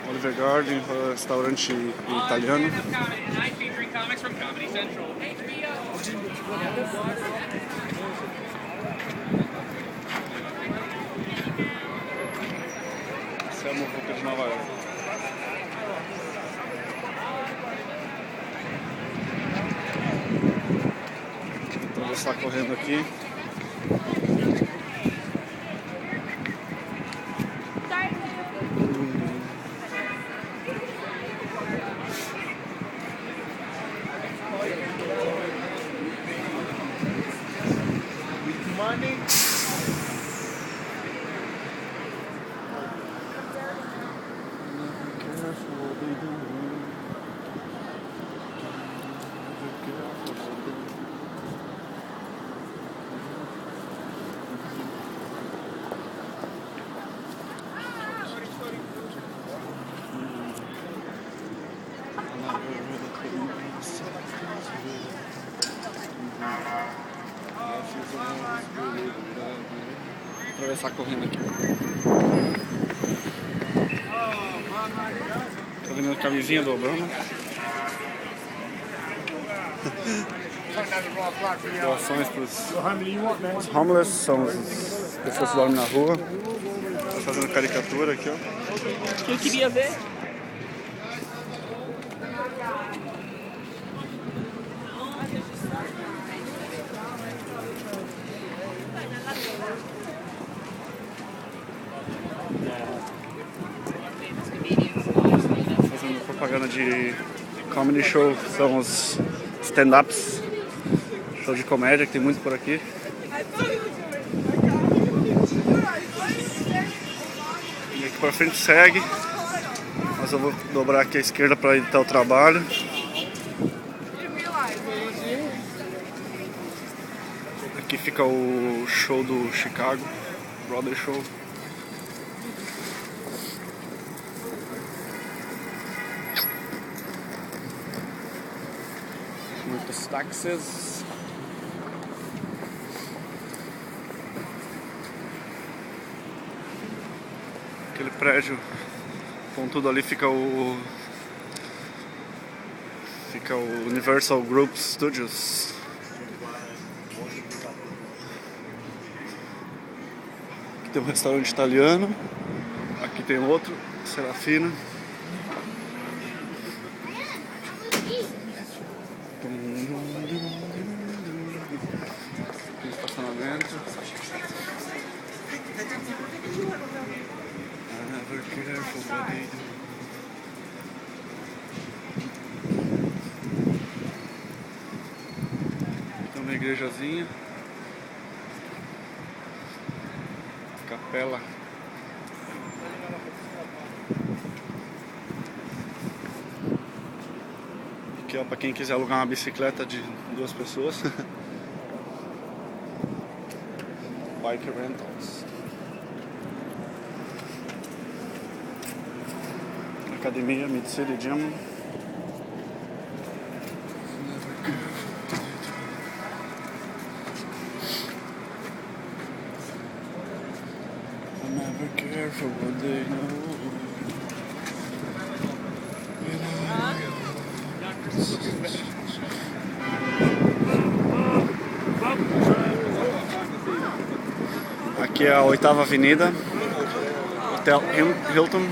Oliver Garden, restaurante italiano. Essa é a muvuca de Nova York. Vou atravessar correndo aqui. Vou atravessar correndo aqui. Tô vendo a camisinha do Obama. Doações para os homeless, são as pessoas que dormem na rua. Tô fazendo caricatura aqui, ó. O que eu queria ver? Fazendo propaganda de comedy show, são os stand-ups, show de comédia que tem muito por aqui. E aqui pra frente segue, mas eu vou dobrar aqui à esquerda para ir até o trabalho. Aqui fica o show do Chicago, Broadway Show. Muitos táxis. Aquele prédio pontudo ali fica o Universal Group Studios. Aqui tem um restaurante italiano. Aqui tem outro, Serafina. Estacionamento. Tem uma igrejazinha. Capela. Aqui, ó, para quem quiser alugar uma bicicleta de 2 pessoas. Bike Rentals. Academia Mid-City Gym. I'm never careful what they know. Aqui é a 8ª Avenida, Hotel Hilton.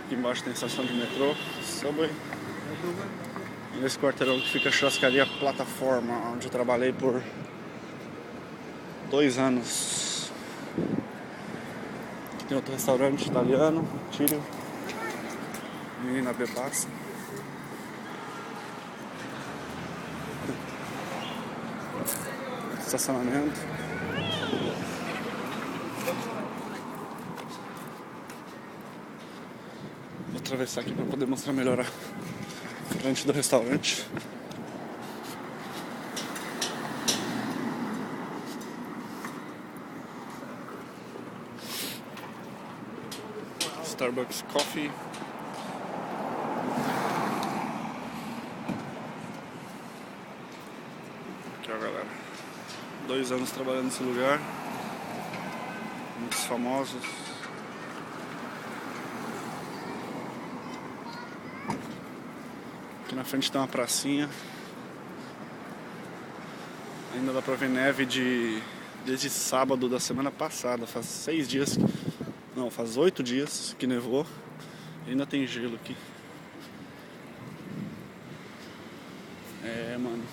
Aqui embaixo tem estação de metrô, Subway. Nesse quarteirão que fica a churrascaria Plataforma, onde eu trabalhei por 2 anos. Tem outro restaurante italiano, Tírio. E na Bebassa. Estacionamento. Vou atravessar aqui para poder mostrar melhor a frente do restaurante. Starbucks Coffee. Aqui, ó, galera. 2 anos trabalhando nesse lugar. Muitos famosos. Aqui na frente tem uma pracinha. Ainda dá pra ver neve desde sábado da semana passada. Faz 6 dias. Não, faz 8 dias que nevou. E ainda tem gelo aqui. É, mano.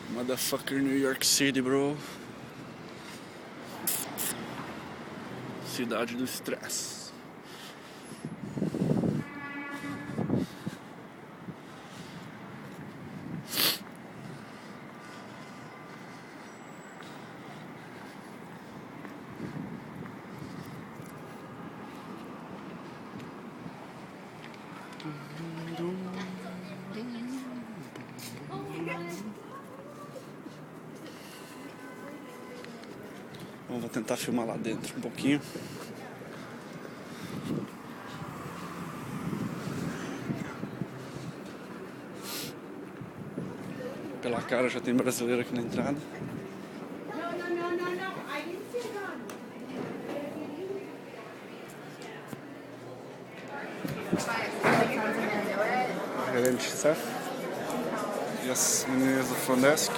Motherfucker New York City, bro. Cidade do estresse. Bom, vou tentar filmar lá dentro um pouquinho. Pela cara já tem brasileiro aqui na entrada. Gerente Seth e as meninas do front desk.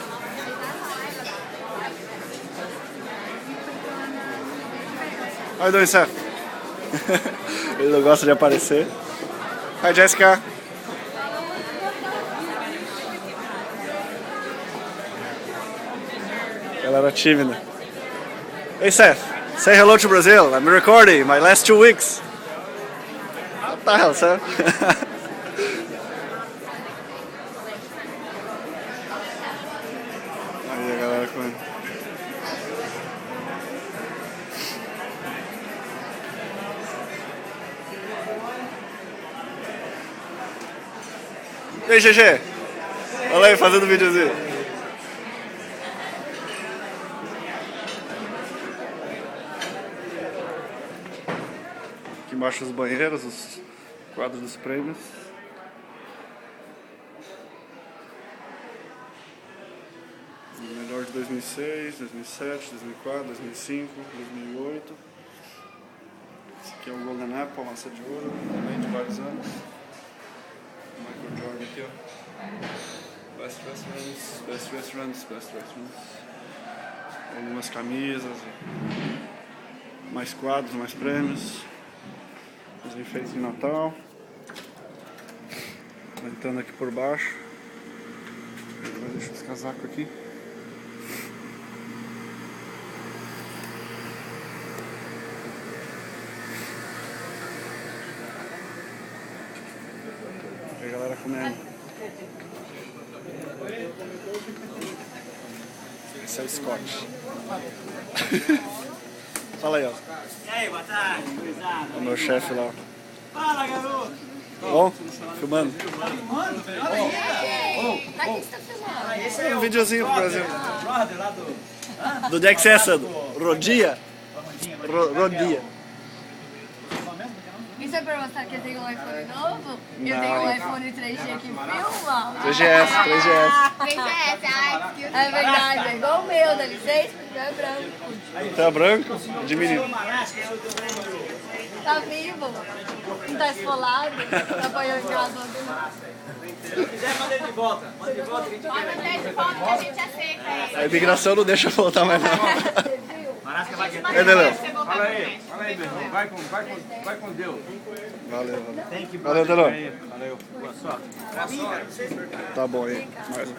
How you doing, Seth? Ele não gosta de aparecer. Hi, Jessica. Galera tímida. Hey, Seth. Say hello to Brazil. I'm recording my last 2 weeks. What the hell, Seth? Aí a galera comendo. E aí, GG? Olha aí, fazendo videozinho. Aqui embaixo os banheiros, os quadros dos prêmios. Melhor de 2006, 2007, 2004, 2005, 2008. Esse aqui é o Golden Apple, massa de ouro, também de vários anos. Michael Jordan aqui, ó. Best Restaurants, Best Restaurants, Best Restaurants. Algumas camisas, mais quadros, mais prêmios. Os enfeites de Natal. Entrando aqui por baixo. Vou deixar os casacos aqui. E a galera comendo. Esse é o Scott. Fala aí, ó. E aí, boa tarde, gurizada. O meu chefe lá. Fala, garoto. Bom? Filmando? Um videozinho pro Brasil. Brother lá do... Do Jack Cessa, Rodia. Rodia. Isso é pra mostrar que eu tenho um iPhone novo? Eu tenho um iPhone 3G que filma? 3GS. 3GS, é verdade, é igual o meu, dá licença, porque é branco. Tá branco? De menino. Tá vivo, não tá esfolado, tá apanhando em casa ontem. Se quiser, manda ele de volta. Manda de volta que a gente Olha, até de volta que a gente aceita ele. A imigração não deixa eu voltar mais não. Marasca vai É, Deleu. Fala aí, meu irmão. Vai com Deus. Valeu. Valeu, Deleu. Valeu. Boa sorte. Tá bom aí. Mais.